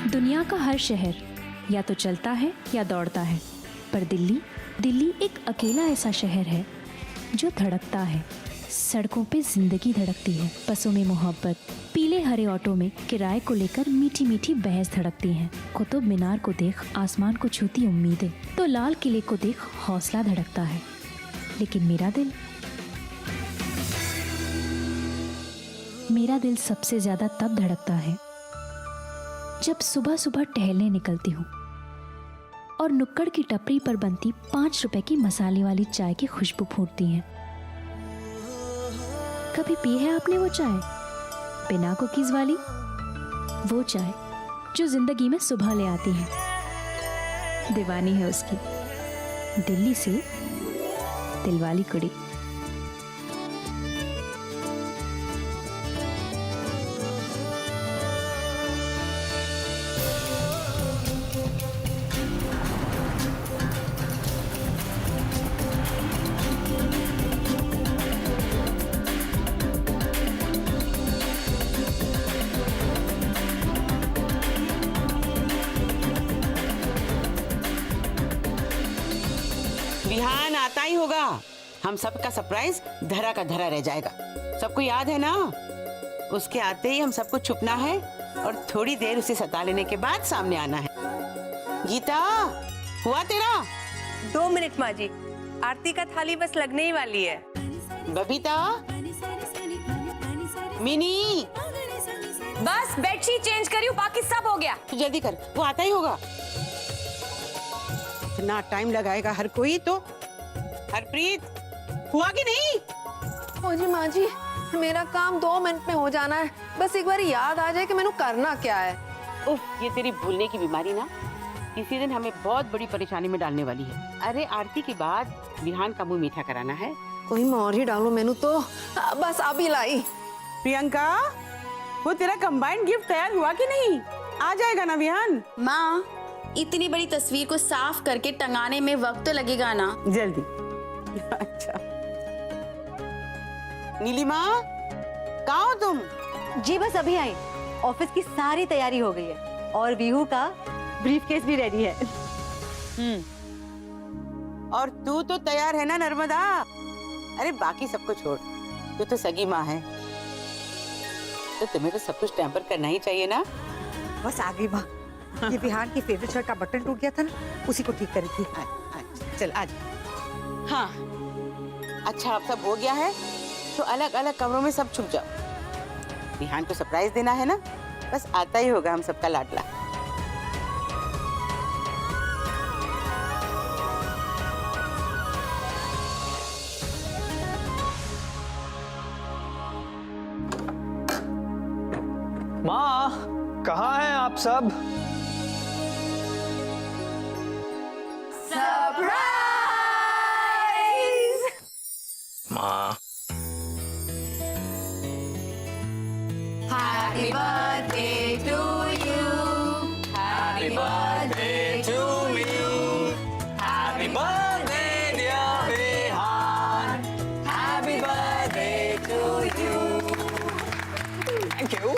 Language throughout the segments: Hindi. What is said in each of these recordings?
दुनिया का हर शहर या तो चलता है या दौड़ता है, पर दिल्ली एक अकेला ऐसा शहर है जो धड़कता है। सड़कों पे जिंदगी धड़कती है, बसों में मोहब्बत, पीले हरे ऑटो में किराए को लेकर मीठी मीठी बहस धड़कती है। कुतुब मीनार को देख आसमान को छूती उम्मीदें, तो लाल किले को देख हौसला धड़कता है। लेकिन मेरा दिल सबसे ज्यादा तब धड़कता है जब सुबह सुबह टहलने निकलती हूँ और नुक्कड़ की टपरी पर बनती 5 रुपए की मसाले वाली चाय की खुशबू फूटती है। कभी पी है आपने वो चाय, बिना कुकीज वाली? वो चाय जो जिंदगी में सुबह ले आती है। दीवानी है उसकी, दिल्ली से दिलवाली कुड़ी। विहान आता ही होगा, हम सबका सरप्राइज धरा का धरा रह जाएगा। सबको याद है ना, उसके आते ही हम सबको छुपना है और थोड़ी देर उसे सता लेने के बाद सामने आना है। गीता, हुआ तेरा? 2 मिनट माँ जी, आरती का थाली बस लगने ही वाली है। बबीता, मिनी, बस बेडशीट चेंज करी हूँ, बाकी सब हो गया। तो जल्दी कर, वो आता ही होगा। इतना टाइम लगाएगा हर कोई तो। हरप्रीत, हुआ कि नहीं? ओ जी माँ जी, मेरा काम 2 मिनट में हो जाना है। बस एक बार याद आ जाए कि मैंने करना क्या है। उफ, ये तेरी भूलने की बीमारी ना इसी दिन हमें बहुत बड़ी परेशानी में डालने वाली है। अरे आरती के बाद विहान का मुंह मीठा कराना है। कोई मोर ही डालो मैनू तो। बस अभी लाई। प्रियंका, वो तेरा कंबाइंड गिफ्ट तैयार हुआ कि नहीं? आ जाएगा ना विहान? माँ, इतनी बड़ी तस्वीर को साफ करके टंगाने में वक्त तो लगेगा ना। जल्दी। अच्छा नीलिमा, कहाँ हो तुम? जी बस अभी आई। ऑफिस की सारी तैयारी हो गई है और वीहू का ब्रीफकेस भी रेडी है। और तू तो तैयार है ना नर्मदा? अरे बाकी सबको छोड़, तू तो सगी माँ है, तो तुम्हें तो सब कुछ टेम्पर करना ही चाहिए ना। बस आ गई माँ। ये बिहान की फेवरेट शर्ट का बटन टूट गया था ना, उसी को ठीक करी थी। अच्छा, चल आज। हाँ अच्छा, अब सब हो गया है तो अलग अलग कमरों में सब छुप जाओ। विहान को सरप्राइज देना है ना, बस आता ही होगा हम सबका लाडला। माँ, कहाँ हैं आप सब? माँ, Happy birthday to you. Happy birthday to you. Happy birthday dear Vihan. Happy birthday to you. Thank you.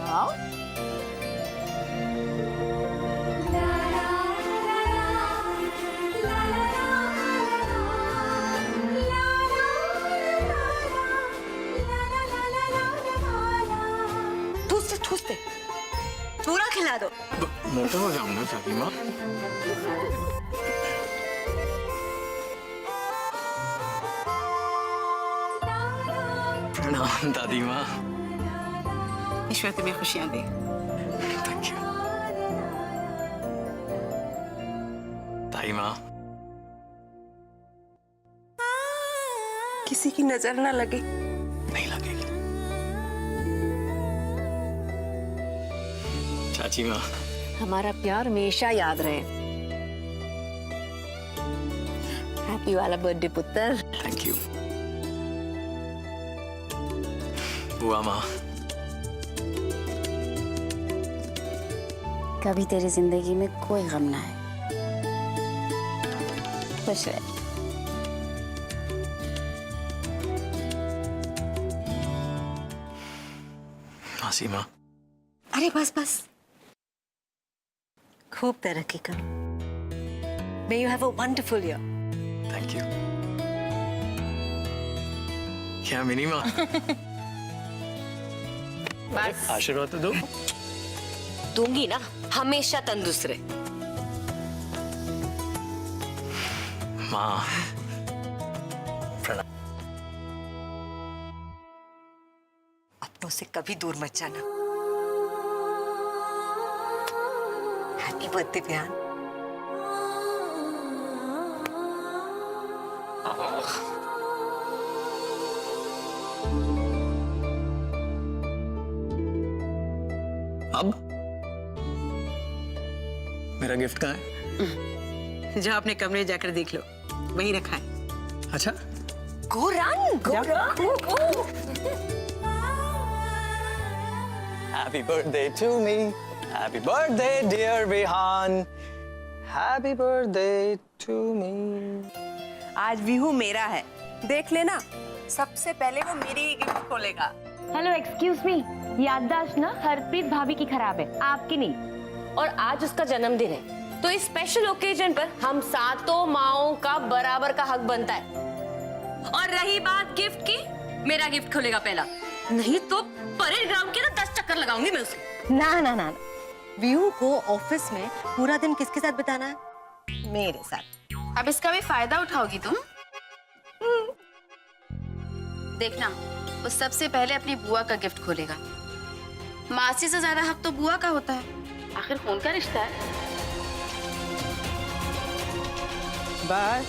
हाँ? ठूसते पूरा खिला दो। मोटा हो जाऊंगा सखी माँ। प्रणाम दादी माँ। ईश्वर तुम्हें खुशियां दे। थैंक यू ताई माँ। किसी की नजर ना लगे। नहीं लगेगी। चाची माँ, हमारा प्यार हमेशा याद रहे। हैप्पी वाला बर्थडे पुत्र। Thank you. बुआ माँ, कभी तेरी जिंदगी में कोई गम ना है। खुश रह। मासी माँ, अरे बस बस, खूब तरक्की करो। May you have a wonderful year. Thank you. क्या मिनी माँ? बस आशीर्वाद तो दो। दूंगी ना, हमेशा तंदुरुस्त रहे। माँ अपनों से कभी दूर मत जाना। हैप्पी बर्थडे प्यार। अब मेरा गिफ्ट कहाँ है? जाओ अपने कमरे जाकर देख लो, वहीं रखा है। अच्छा, Go run, go run, go. Happy birthday to me. Happy birthday, dear Vihan. Happy birthday to me. आज बिहू मेरा है, देख लेना। सबसे पहले वो मेरी ही गिफ्ट खोलेगा। हेलो एक्सक्यूज मी, याददाश्त ना हरप्रीत भाभी की खराब है, आपकी नहीं। और आज उसका जन्मदिन है, तो इस स्पेशल ओकेजन पर हम सातों माओं का बराबर का हक बनता है। और रही बात गिफ्ट की, मेरा गिफ्ट खोलेगा पहला, नहीं तो परेड ग्राउंड के ना 10 चक्कर लगाऊंगी मैं उसे। ना ना ना, व्यू को ऑफिस में पूरा दिन किसके साथ बिताना है? मेरे साथ। अब इसका भी फायदा उठाओगी तुम? देखना, वो सबसे पहले अपनी बुआ का गिफ्ट खोलेगा। मासी से ज्यादा हक तो बुआ का होता है, आखिर खून का रिश्ता है। बस,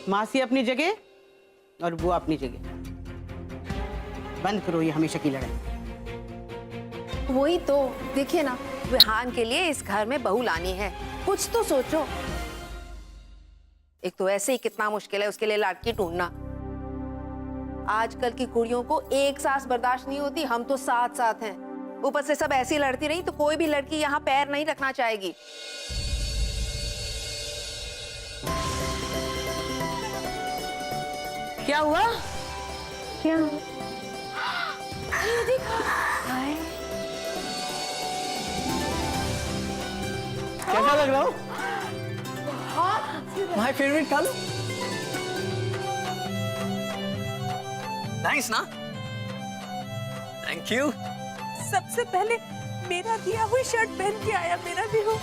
मासी अपनी जगह और बुआ अपनी जगह। बंद करो ये हमेशा की लड़ाई। वही तो, देखिए ना, विहान के लिए इस घर में बहू लानी है, कुछ तो सोचो। एक तो ऐसे ही कितना मुश्किल है उसके लिए लड़की ढूंढना। आजकल की कुड़ियों को एक सांस बर्दाश्त नहीं होती, हम तो साथ साथ हैं। ऊपर से सब ऐसी लड़ती रही तो कोई भी लड़की यहाँ पैर नहीं रखना चाहेगी। क्या हुआ? क्या? कैसा लग रहा हूँ? My favourite colour. नाइस ना? Thank you. सबसे पहले मेरा दिया हुई शर्ट पहन के आया मेरा बिहू।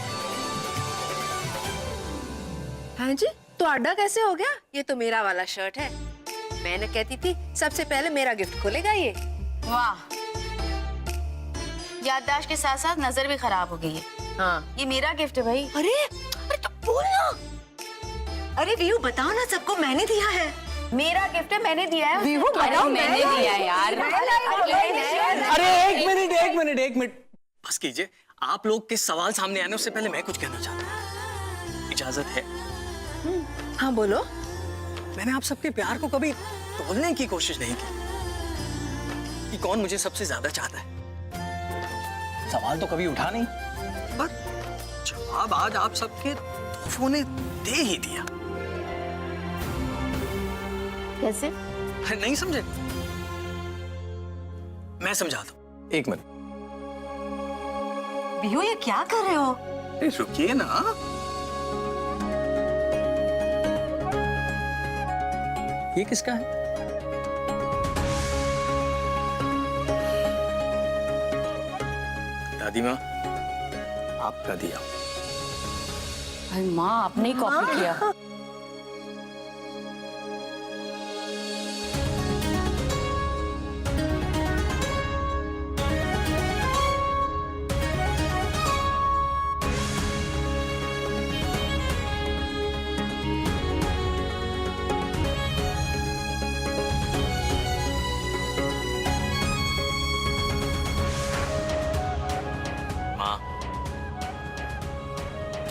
हाँ जी, तो अड्डा कैसे हो गया? ये तो मेरा वाला शर्ट है। मैंने कहती थी सबसे पहले मेरा गिफ्ट खोलेगा ये। वाह, याददाश्त के साथ साथ नजर भी खराब हो गई है। हाँ। ये मेरा गिफ्ट है भाई। अरे अरे तो बोलना। अरे व्यू बताओ ना, सबको मैंने दिया है। मेरा गिफ्ट है, मैंने दिया है। व्यू अरे बताओ, मैंने दिया है यार। अरे एक मिनट बस कीजिए। आप लोग के सवाल सामने आने उससे पहले मैं कुछ कहना चाहता हूँ, इजाजत है? हाँ बोलो। मैंने आप सबके प्यार को कभी तोलने की कोशिश नहीं की कि कौन मुझे सबसे ज्यादा चाहता है। सवाल तो कभी उठा नहीं, पर जवाब आज आप सबके तोहफों ने दे ही दिया। कैसे? नहीं समझे? मैं समझाता हूँ, एक मिनट। व्यू ये क्या कर रहे हो? अरे रुकिए ना। ये किसका है? दादी माँ, आपका दिया। भाई माँ, आपने ही कॉपी किया।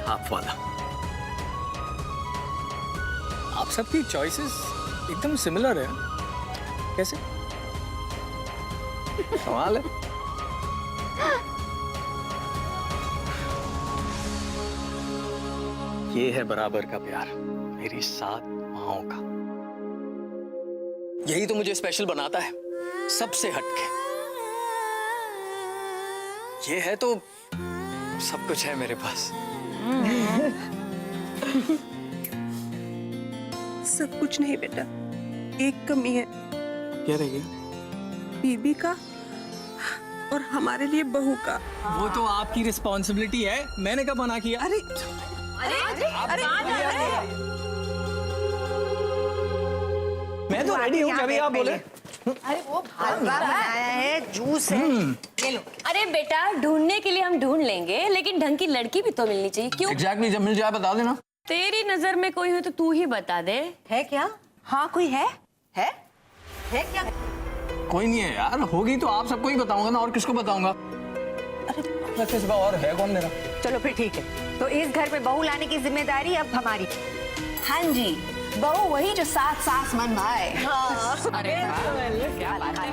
हाफ वाला। आप सबकी चॉइसेस एकदम सिमिलर है। कैसे? कमाल है। ये है बराबर का प्यार, मेरी 7 माओं का। यही तो मुझे स्पेशल बनाता है, सबसे हटके। ये है तो सब कुछ है मेरे पास। सब कुछ नहीं बेटा, एक कमी है, क्या रह गया? बीबी का और हमारे लिए बहू का। वो तो आपकी रिस्पॉन्सिबिलिटी है, मैंने कब मना किया? अरे मैं तो रेडी हूँ, जब भी आप बोले। जूस है, ये लो। अरे बेटा, ढूंढने के लिए हम ढूंढ लेंगे, लेकिन ढंग की लड़की भी तो मिलनी चाहिए। क्यों? एग्जैक्टली, जब मिल जाए बता देना। तेरी नजर में कोई हो तो तू ही बता दे। है क्या? हाँ कोई है क्या? कोई नहीं है यार, होगी तो आप सबको ही बताऊंगा ना, और किसको बताऊंगा? वैसे सिवा और है कौन मेरा? चलो फिर ठीक है, तो इस घर में बहू लाने की जिम्मेदारी अब हमारी। हाँ जी, बहू वही जो साथ सास मन भाए। अरे वाह, क्या बात है।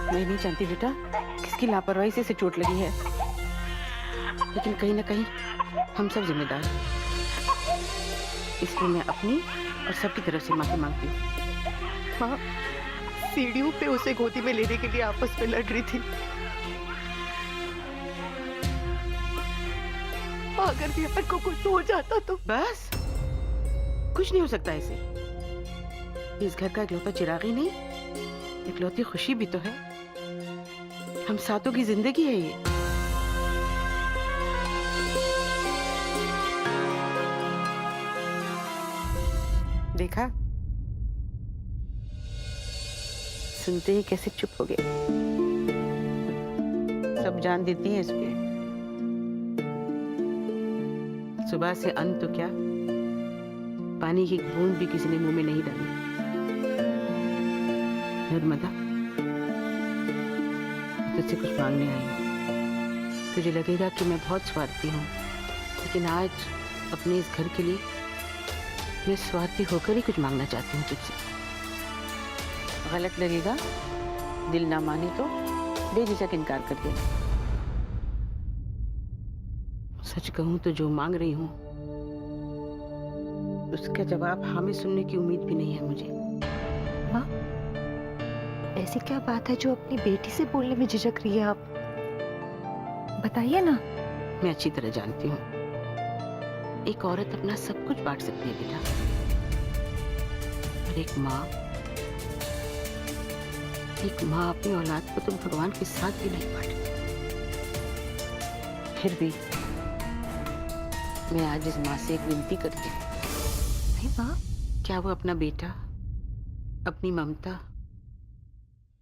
मैं नहीं जानती बेटा किसकी लापरवाही से इसे चोट लगी है, लेकिन कहीं ना कहीं हम सब जिम्मेदार हैं। इसलिए मैं अपनी और सबकी तरफ से माफी मांगती हूँ। माँ सीढ़ियों पे उसे गोदी में लेने के लिए आपस में लड़ रही थी। अगर बिहार को कुछ हो जाता तो। बस कुछ नहीं हो सकता ऐसे। इस घर का इकलौता चिराग ही नहीं, इकलौती खुशी भी तो है। हम सातों की जिंदगी है ये। देखा, सुनते ही कैसे चुप हो गए। सब जान देती है इस पे। सुबह से अंत तो क्या, पानी की बूंद भी किसी ने मुंह में नहीं डाली। नर्मदा, तुझसे कुछ मांगने आई हूँ। तुझे लगेगा कि मैं बहुत स्वार्थी हूँ, लेकिन आज अपने इस घर के लिए मैं स्वार्थी होकर ही कुछ मांगना चाहती हूँ तुझसे। गलत लगेगा, दिल ना माने तो बेझिझक इनकार कर दे। सच कहूँ तो जो मांग रही हूँ उसका जवाब हाँ में सुनने की उम्मीद भी नहीं है मुझे। माँ, ऐसी क्या बात है जो अपनी बेटी से बोलने में झिझक रही है आप? बताइए ना। मैं अच्छी तरह जानती हूँ, एक औरत अपना सब कुछ बांट सकती है बेटा, और एक माँ अपनी औलाद को तो भगवान के साथ भी नहीं बांटती। फिर भी मैं आज इस माँ से एक विनती करती हूँ। नहीं माँ, क्या वो अपना बेटा, अपनी ममता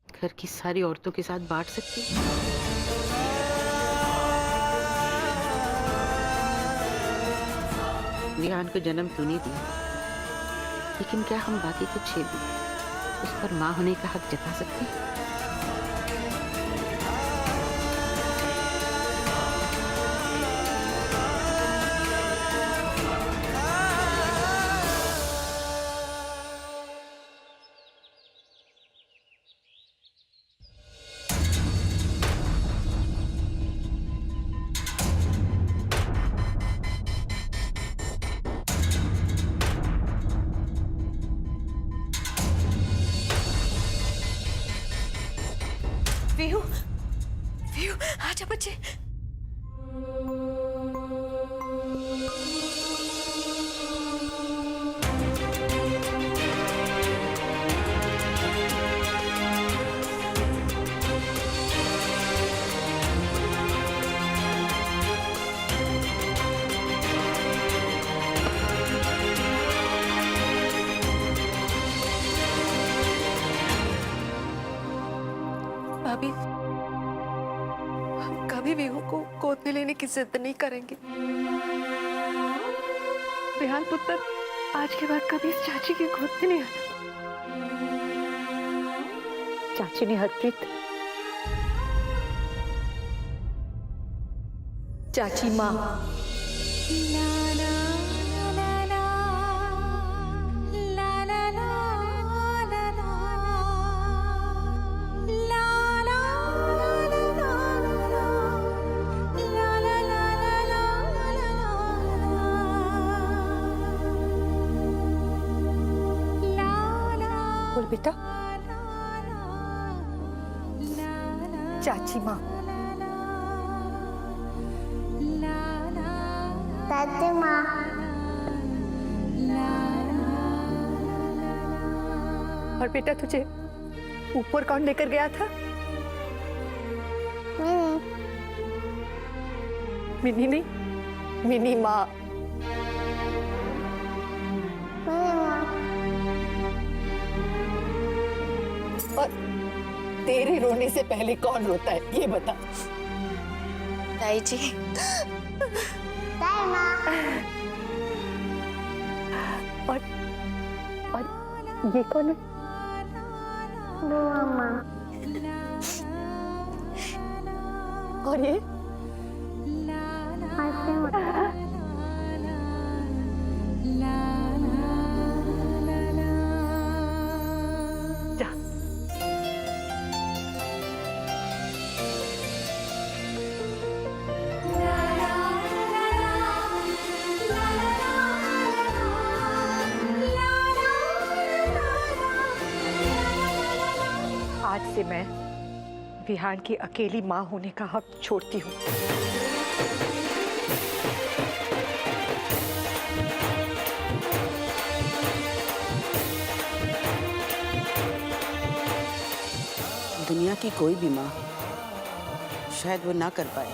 घर की सारी औरतों के साथ बांट सकती है? विहान को जन्म तो नहीं दिया, लेकिन क्या हम बाकी के 6 दिन उस पर माँ होने का हक जता सकते हैं? वीहू, वीहू, आजा बच्चे। भाभी, हम कभी वीहू को गोद में लेने की जिद नहीं करेंगे। रेहान पुत्र आज के बाद कभी इस चाची की गोद में नहीं आना। चाची ने हरप्रीत, चाची माँ, बोल बेटा, चाची माँ, दादी माँ, और बेटा तुझे ऊपर कौन लेकर गया था? मिनी नहीं, मिनी माँ। और तेरे रोने से पहले कौन रोता है ये बता। ताई जी, दादी माँ, और ये कौन है? बुआ माँ, और ये? जा। आज से मैं विहान की अकेली माँ होने का हक छोड़ती हूँ। दुनिया की कोई भी माँ शायद वो ना कर पाए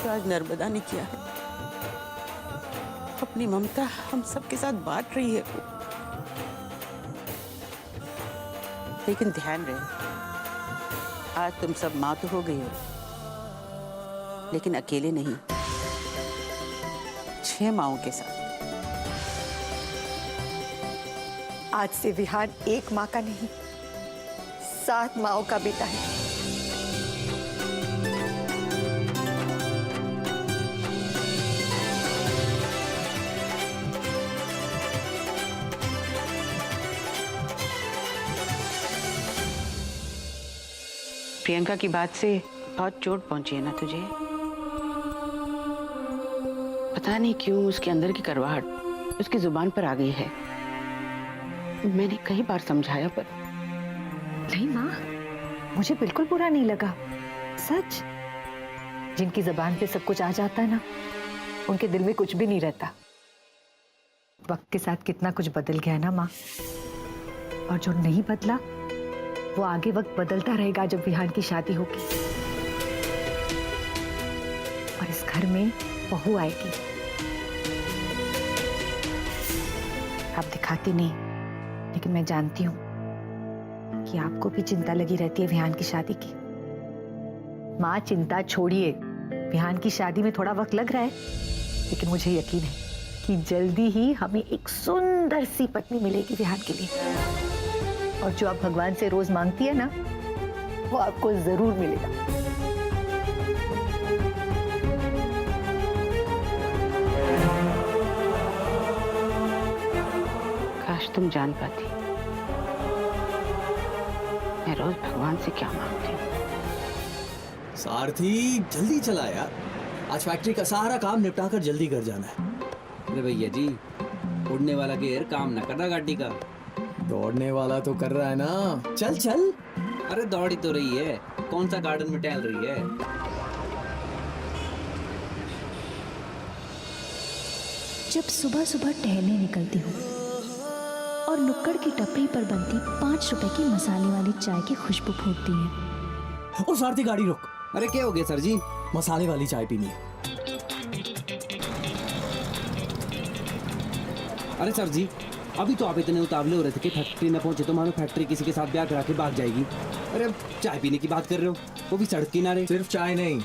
जो आज नर्मदा ने किया है। अपनी ममता हम सबके साथ बांट रही है वो। लेकिन ध्यान रहे, आज तुम सब माँ तो हो गई हो, लेकिन अकेले नहीं, 6 माँओं के साथ। आज से विहान एक माँ का नहीं, 7 माँओं का बेटा है। प्रियंका की बात से बहुत चोट पहुंची है ना तुझे? पता नहीं क्यों उसके अंदर की करवाहट उसकी जुबान पर आ गई है। मैंने कई बार समझाया पर नहीं माँ, मुझे बिल्कुल बुरा नहीं लगा। सच, जिनकी जुबान पे सब कुछ आ जाता है ना, उनके दिल में कुछ भी नहीं रहता। वक्त के साथ कितना कुछ बदल गया ना माँ, और जो नहीं बदला वो आगे वक्त बदलता रहेगा जब विहान की शादी होगी और इस घर में बहू आएगी। आप दिखाती नहीं, लेकिन मैं जानती हूँ कि आपको भी चिंता लगी रहती है विहान की शादी की। माँ चिंता छोड़िए, विहान की शादी में थोड़ा वक्त लग रहा है, लेकिन मुझे यकीन है कि जल्दी ही हमें एक सुंदर सी पत्नी मिलेगी विहान के लिए। और जो आप भगवान से रोज मांगती है ना, वो आपको जरूर मिलेगा। काश तुम जान पाती मैं रोज भगवान से क्या मांगती हूँ। सारथी जल्दी चला यार, आज फैक्ट्री का सारा काम निपटा कर जल्दी घर जाना है। अरे भैया जी, उड़ने वाला गेयर काम ना कर रहा गाड़ी का। दौड़ने वाला तो कर रहा है ना, चल चल। अरे दौड़ ही तो रही है, कौन सा गार्डन में टहल रही है। जब सुबह सुबह टहलने निकलती हूँ और नुक्कड़ की टपरी पर बनती 5 रुपए की मसाले वाली चाय की खुशबू फूटती है। ओ सारथी गाड़ी रोक। अरे क्या हो गया सर जी? मसाले वाली चाय पीनी है। अरे सर जी, अभी तो आप इतने उतावले हो रहे थे कि फैक्ट्री न पहुंचे तो मानो फैक्ट्री किसी के साथ ब्याह करा के भाग जाएगी। अरे अब चाय पीने की बात कर रहे हो, वो भी सड़क किनारे। सिर्फ चाय नहीं,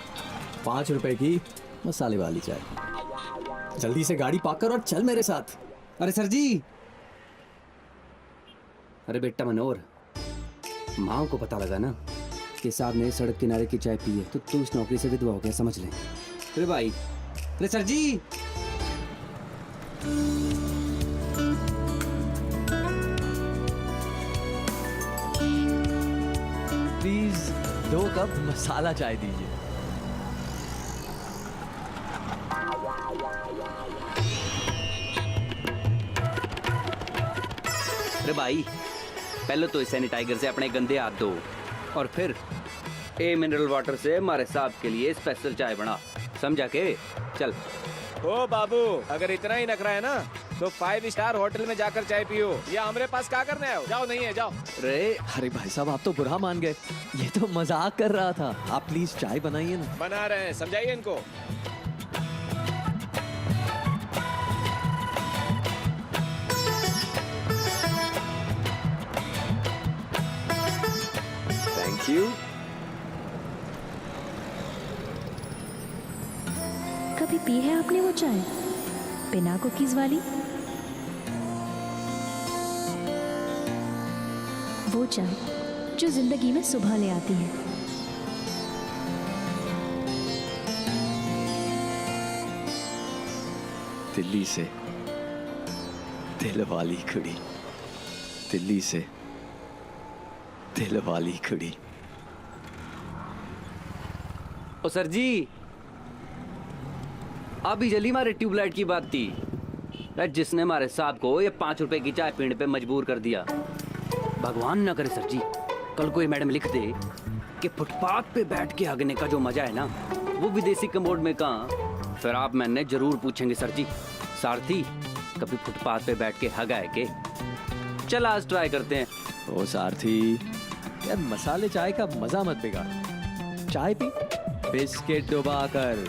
5 रुपए की मसाले वाली चाय। जल्दी से गाड़ी पार्क कर और चल मेरे साथ। अरे सर जी, अरे बेटा मनोहर, माँ को पता लगा ना कि साहब ने सड़क किनारे की चाय पी है तो तू इस नौकरी से विधवा हो गया, समझ ले। अरे भाई, अरे सर जी। प्लीज 2 कप मसाला चाय दीजिए। अरे भाई, पहले तो इस सैनिटाइजर से अपने गंदे हाथ धो और फिर ए मिनरल वाटर से हमारे साहब के लिए स्पेशल चाय बना, समझा के? चल। ओ बाबू, अगर इतना ही नखरा है ना तो 5 स्टार होटल में जाकर चाय पियो, या हमारे पास क्या करने आए हो? जाओ, नहीं है, जाओ। अरे भाई साहब, आप तो बुरा मान गए, ये तो मजाक कर रहा था। आप प्लीज चाय बनाइए ना। बना रहे हैं, समझाइए इनको। Thank you. कभी पी है आपने वो चाय बिना कुकीज वाली? वो चाय जो जिंदगी में सुबह ले आती है। दिल्ली से दिल वाली कुड़ी, दिल्ली से दिल वाली कुड़ी। ओ सर जी, अभी जली हमारे ट्यूबलाइट की बात थी, जिसने हमारे साहब को ये 5 रुपए की चाय पीने पे मजबूर कर दिया। भगवान ना करे सर जी, कल कोई मैडम लिख दे कि फुटपाथ पे बैठ के हगने का जो मजा है ना, वो विदेशी कमोड में कहाँ, फिर आप मैंने जरूर पूछेंगे सर जी, सारथी कभी फुटपाथ पे बैठ के हगा है के? चल आज ट्राई करते हैं। ओ सारथी, यार मसाले चाय का मजा मत बिगाड़। चाय पी बिस्किट डुबा कर।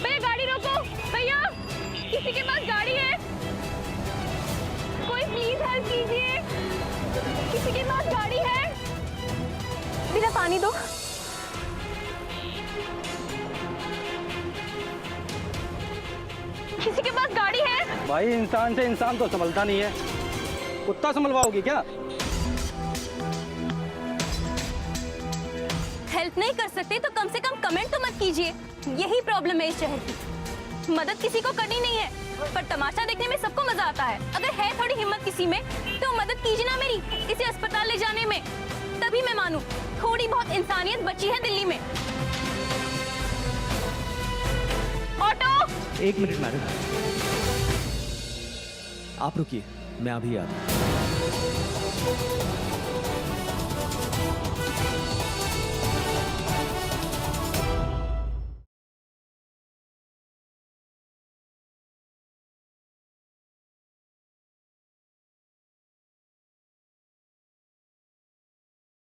भैया गाड़ी रोको, भैया किसी के पास गाड़ी है? कोई प्लीज हेल्प कीजिए, किसी के पास गाड़ी है? भैया पानी दो। किसी के पास गाड़ी है? भाई, इंसान से इंसान तो संभलता नहीं है, कुत्ता संभलवाओगी क्या? हेल्प नहीं कर सकते तो कम से कम कमेंट तो मत कीजिए। यही प्रॉब्लम है इस शहर की, मदद किसी को करनी नहीं है, पर तमाशा देखने में सबको मजा आता है। अगर है थोड़ी हिम्मत किसी में तो मदद कीजिए ना मेरी, इसे अस्पताल ले जाने में, तभी मैं मानूं थोड़ी बहुत इंसानियत बची है दिल्ली में। ऑटो! 1 मिनट मैडम, आप रुकिए, मैं अभी आता हूं।